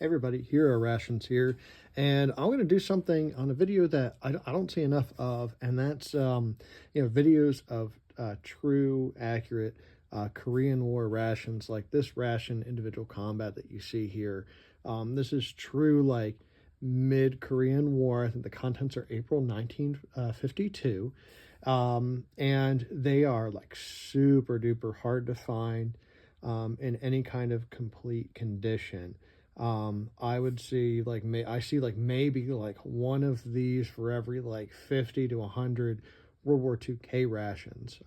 Everybody, Hero Rations here, and I'm going to do something on a video that I don't see enough of, and that's videos of true, accurate Korean War rations, like this ration individual combat that you see here. This is true, like mid-Korean War. I think the contents are April 1952, and they are like super duper hard to find in any kind of complete condition. I would see like I see like maybe like one of these for every like 50 to 100 World War II K rations.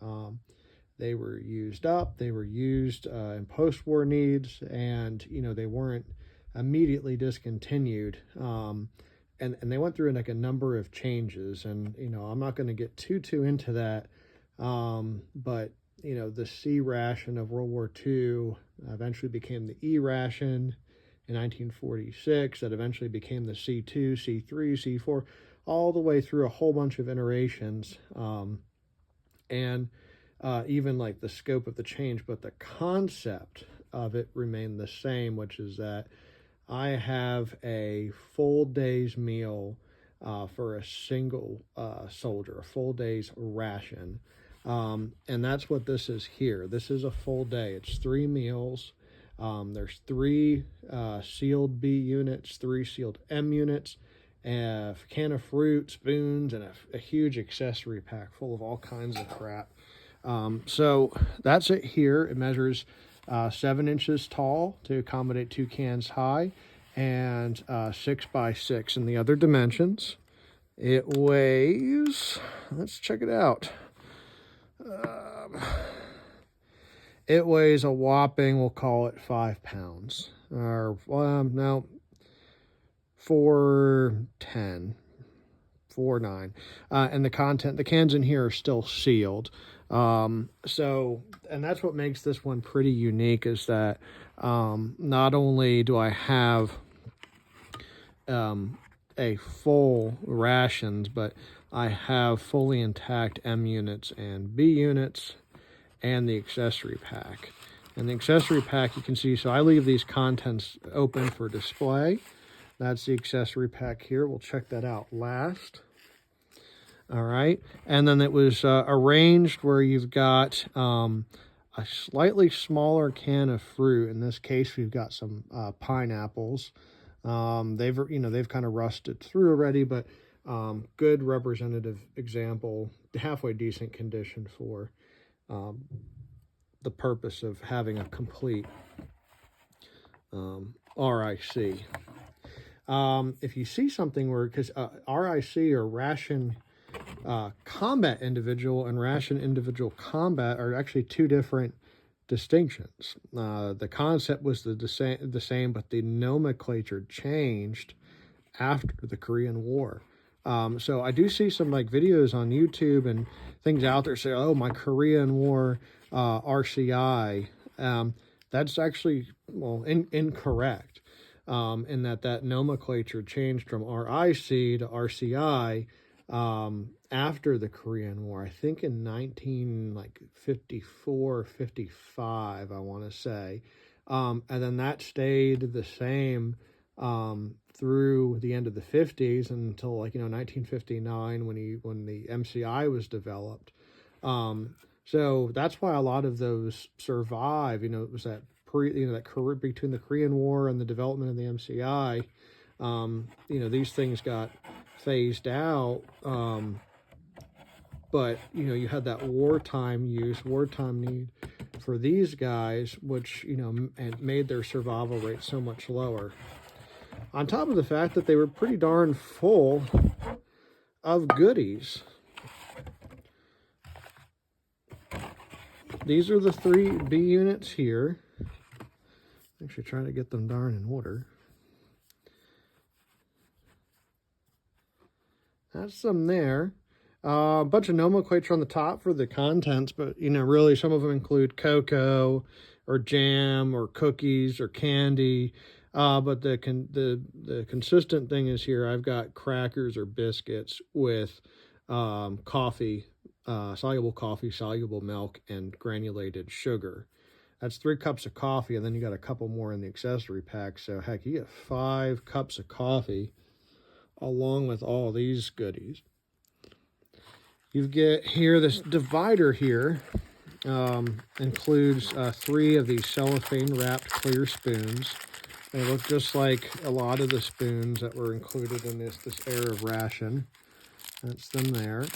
They were used up, they were used in post-war needs, and they weren't immediately discontinued. And they went through like a number of changes, and I'm not going to get too into that, but the C ration of World War II eventually became the E ration in 1946, that eventually became the C2, C3, C4, all the way through a whole bunch of iterations, and even like the scope of the change, but the concept of it remained the same, which is that I have a full day's meal for a single soldier, a full day's ration. And that's what this is here. This is a full day. It's 3 meals. There's 3 sealed B units, 3 sealed M units, a can of fruit, spoons, and a huge accessory pack full of all kinds of crap. So that's it here. It measures 7 inches tall to accommodate 2 cans high, and 6 by 6 in the other dimensions. It weighs, let's check it out. It weighs a whopping, we'll call it 5 pounds, or no, 410, 4.9, and the cans in here are still sealed. So, and that's what makes this one pretty unique, is that not only do I have a full rations, but I have fully intact M units and B units and the accessory pack. And the accessory pack, you can see, so I leave these contents open for display. That's the accessory pack here. We'll check that out last. All right, and then it was arranged where you've got a slightly smaller can of fruit. In this case, we've got some pineapples. They've kind of rusted through already, but good representative example, halfway decent condition for the purpose of having a complete RIC. If you see something where, because RIC or ration combat individual and ration individual combat are actually 2 different distinctions. The concept was the same, but the nomenclature changed after the Korean War. So I do see some like videos on YouTube and things out there say, oh, my Korean War RCI. That's actually, well, incorrect, in that nomenclature changed from RIC to RCI after the Korean War. I think in 1954, 55, I want to say. And then that stayed the same through the end of the 50s until 1959 when the MCI was developed. So that's why a lot of those survive. It was that between the Korean War and the development of the MCI. These things got phased out. But you had that wartime need for these guys, which and made their survival rate so much lower. On top of the fact that they were pretty darn full of goodies. These are the 3 B units here. Actually, trying to get them darn in order. That's them there. A bunch of nomenclature on the top for the contents, but really some of them include cocoa or jam or cookies or candy. But the consistent thing is here, I've got crackers or biscuits with coffee, soluble coffee, soluble milk, and granulated sugar. That's 3 cups of coffee, and then you got a couple more in the accessory pack. So heck, you get 5 cups of coffee along with all these goodies. You get here this divider here. Includes 3 of these cellophane wrapped clear spoons. They look just like a lot of the spoons that were included in this era of ration. That's them there.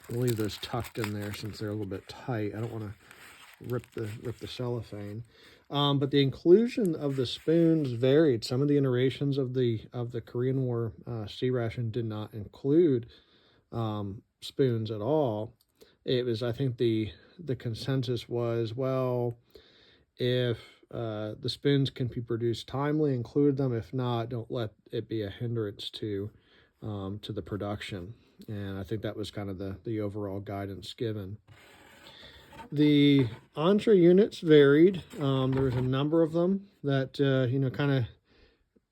I'll leave those tucked in there since they're a little bit tight. I don't want to rip the cellophane. But the inclusion of the spoons varied. Some of the iterations of the Korean War C ration did not include spoons at all. It was, I think the consensus was, well, if the spoons can be produced timely, include them. If not, don't let it be a hindrance to the production. And I think that was kind of the overall guidance given. The entree units varied. There was a number of them that, kind of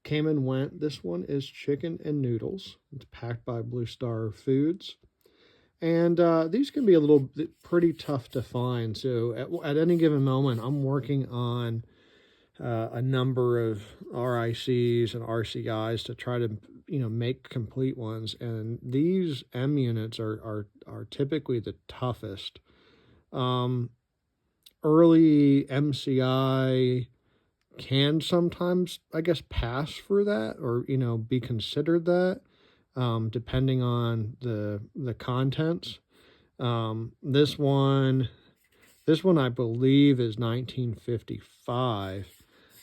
came and went. This one is chicken and noodles. It's packed by Blue Star Foods. And these can be a little bit pretty tough to find. So at any given moment, I'm working on a number of RICs and RCIs to try to, make complete ones. And these M units are typically the toughest. Early MCI can sometimes, I guess, pass for that or, be considered that. Depending on the contents. This one I believe is 1955.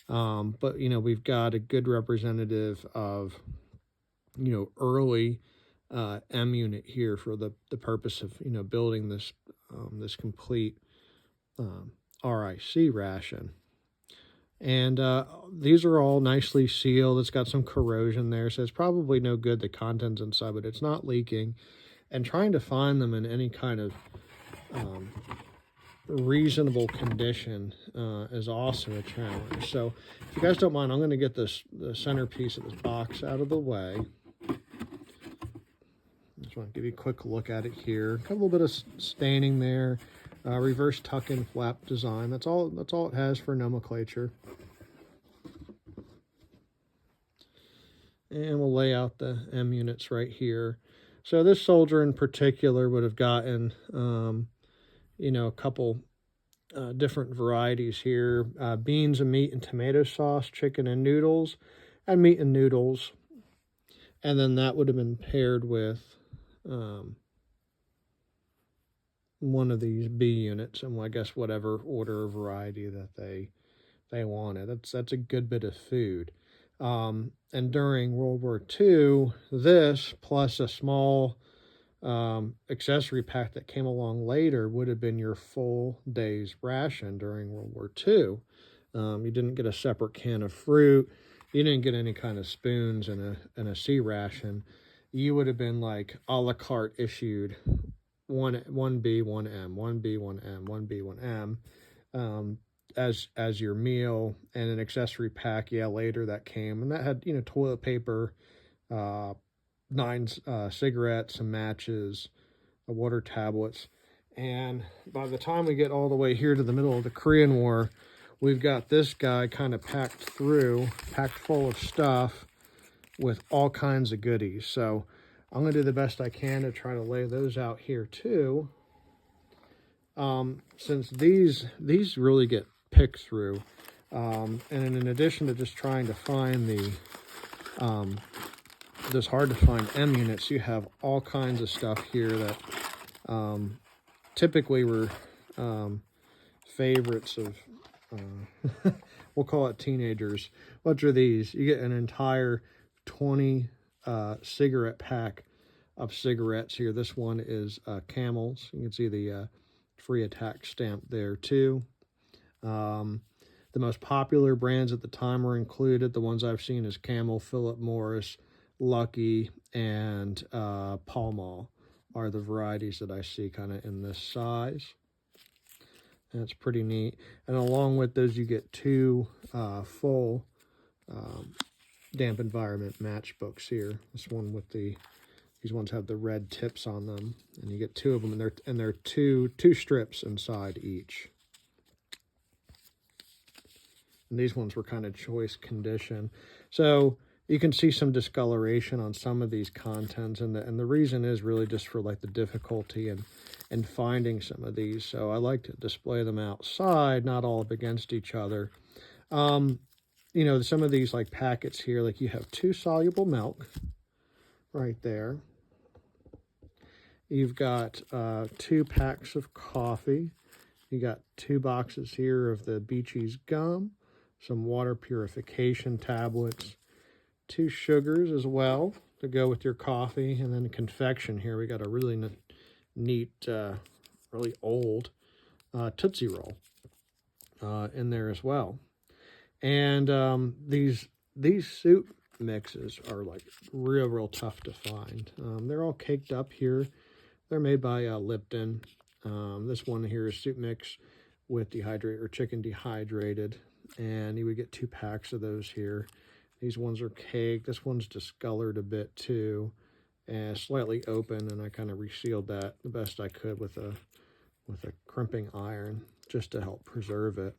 But we've got a good representative of early M unit here for the purpose of building this this complete RIC ration. And these are all nicely sealed. It's got some corrosion there, so it's probably no good, the contents inside, but it's not leaking. And trying to find them in any kind of reasonable condition is also a challenge. So if you guys don't mind, I'm going to get the centerpiece of this box out of the way. Just want to give you a quick look at it here. Got a little bit of staining there. Reverse tuck-in flap design. That's all it has for nomenclature. And we'll lay out the M units right here. So this soldier in particular would have gotten, a couple different varieties here. Beans and meat and tomato sauce, chicken and noodles, and meat and noodles. And then that would have been paired with one of these B units, and I guess whatever order or variety that they wanted. That's a good bit of food. And during World War II, this plus a small accessory pack that came along later would have been your full day's ration during World War II. You didn't get a separate can of fruit. You didn't get any kind of spoons in a C ration. You would have been like a la carte issued 1B, 1M, 1B, 1M, 1B, 1M as your meal, and an accessory pack, later that came, and that had, toilet paper, 9 cigarettes, some matches, water tablets. And by the time we get all the way here to the middle of the Korean War, we've got this guy kind of packed full of stuff with all kinds of goodies. So I'm going to do the best I can to try to lay those out here too. Since these really get picked through. And in addition to just trying to find this hard to find M units, you have all kinds of stuff here that typically were favorites of, we'll call it teenagers. What are these? You get an entire 20 cigarette pack of cigarettes here. This one is Camels. You can see the free attack stamp there too. The most popular brands at the time were included. The ones I've seen is Camel, Philip Morris, Lucky, and Pall Mall are the varieties that I see kind of in this size. That's pretty neat. And along with those, you get 2 full damp environment matchbooks here. This one with these ones have the red tips on them, and you get 2 of them, and they're two strips inside each. and these ones were kind of choice condition. So you can see some discoloration on some of these contents, and the reason is really just for like the difficulty and finding some of these. So I like to display them outside, not all up against each other. You know, some of these like packets here, like you have 2 soluble milk right there. You've got 2 packs of coffee. You got 2 boxes here of the Beeche's gum, some water purification tablets, 2 sugars as well to go with your coffee, and then confection here. We got a really neat, really old Tootsie Roll in there as well. And these soup mixes are like real tough to find. They're all caked up here. They're made by Lipton. This one here is soup mix with dehydrated or chicken dehydrated, and you would get 2 packs of those here. These ones are caked. This one's discolored a bit too, and slightly open, and I kind of resealed that the best I could with a crimping iron just to help preserve it.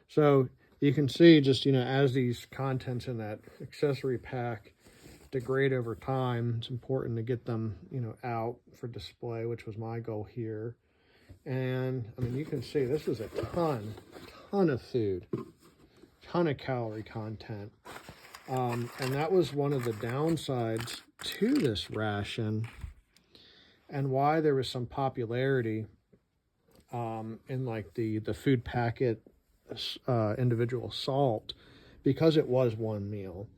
So you can see just, you know, as these contents in that accessory pack degrade over time, it's important to get them, you know, out for display, which was my goal here. And I mean, you can see this is a ton of food, ton of calorie content. And that was one of the downsides to this ration, and why there was some popularity in like the food packet individual salt, because it was one meal.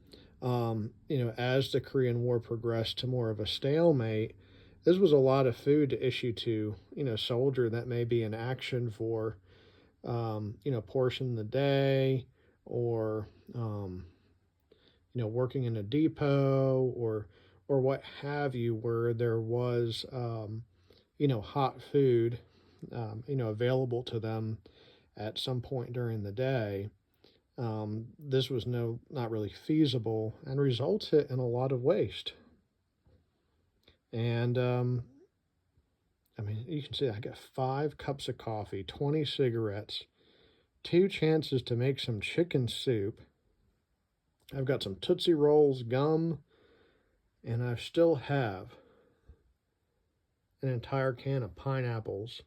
You know, as the Korean War progressed to more of a stalemate, this was a lot of food to issue to, you know, soldier that may be in action for, you know, portion of the day, or, you know, working in a depot, or what have you, where there was, you know, hot food, you know, available to them at some point during the day. This was not really feasible, and resulted in a lot of waste. And I mean, you can see I got 5 cups of coffee, 20 cigarettes, 2 chances to make some chicken soup. I've got some Tootsie Rolls, gum, and I still have an entire can of pineapples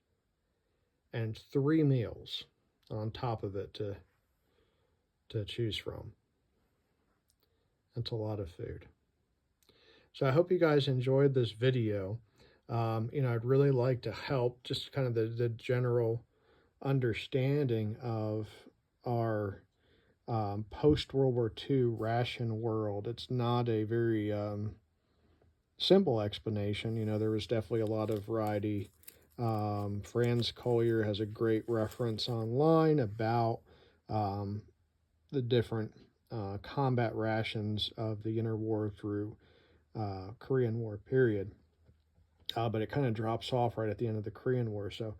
and 3 meals on top of it to choose from. That's a lot of food. So I hope you guys enjoyed this video. You know, I'd really like to help just kind of the general understanding of our post-World War II ration world. It's not a very simple explanation. You know, there was definitely a lot of variety. Franz Collier has a great reference online about the different combat rations of the interwar through Korean War period. But it kind of drops off right at the end of the Korean War. So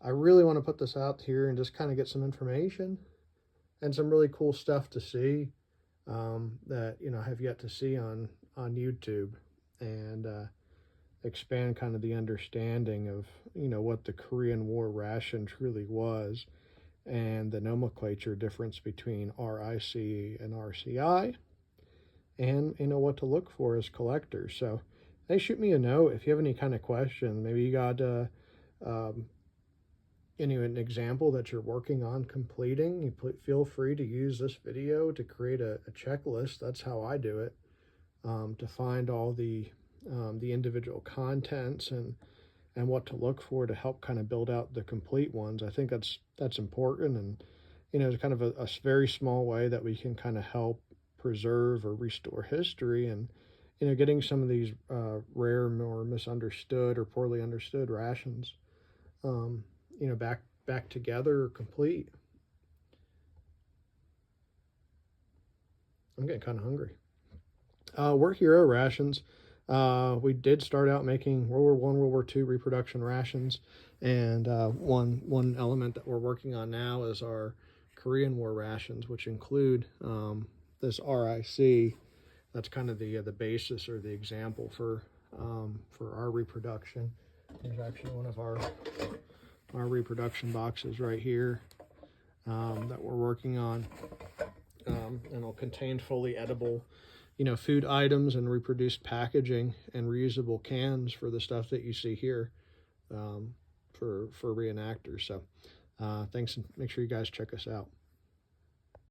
I really want to put this out here and just kind of get some information and some really cool stuff to see that, you know, I have yet to see on YouTube, and expand kind of the understanding of, you know, what the Korean War ration truly was, and the nomenclature difference between RIC and RCI, and, you know, what to look for as collectors. So hey, shoot me a note if you have any kind of question. Maybe you got you know, an example that you're working on completing. You feel free to use this video to create a checklist. That's how I do it, to find all the individual contents and what to look for to help kind of build out the complete ones. I think that's important, and, you know, it's kind of a very small way that we can kind of help preserve or restore history, and, you know, getting some of these rare or misunderstood or poorly understood rations, you know, back together or complete. I'm getting kind of hungry. We're Hero Rations. We did start out making World War I, World War II reproduction rations, and one element that we're working on now is our Korean War rations, which include this RIC. That's kind of the basis or the example for our reproduction. There's actually one of our reproduction boxes right here. that we're working on. And it'll contain fully edible, food items and reproduced packaging and reusable cans for the stuff that you see here, for reenactors. So thanks, and make sure you guys check us out.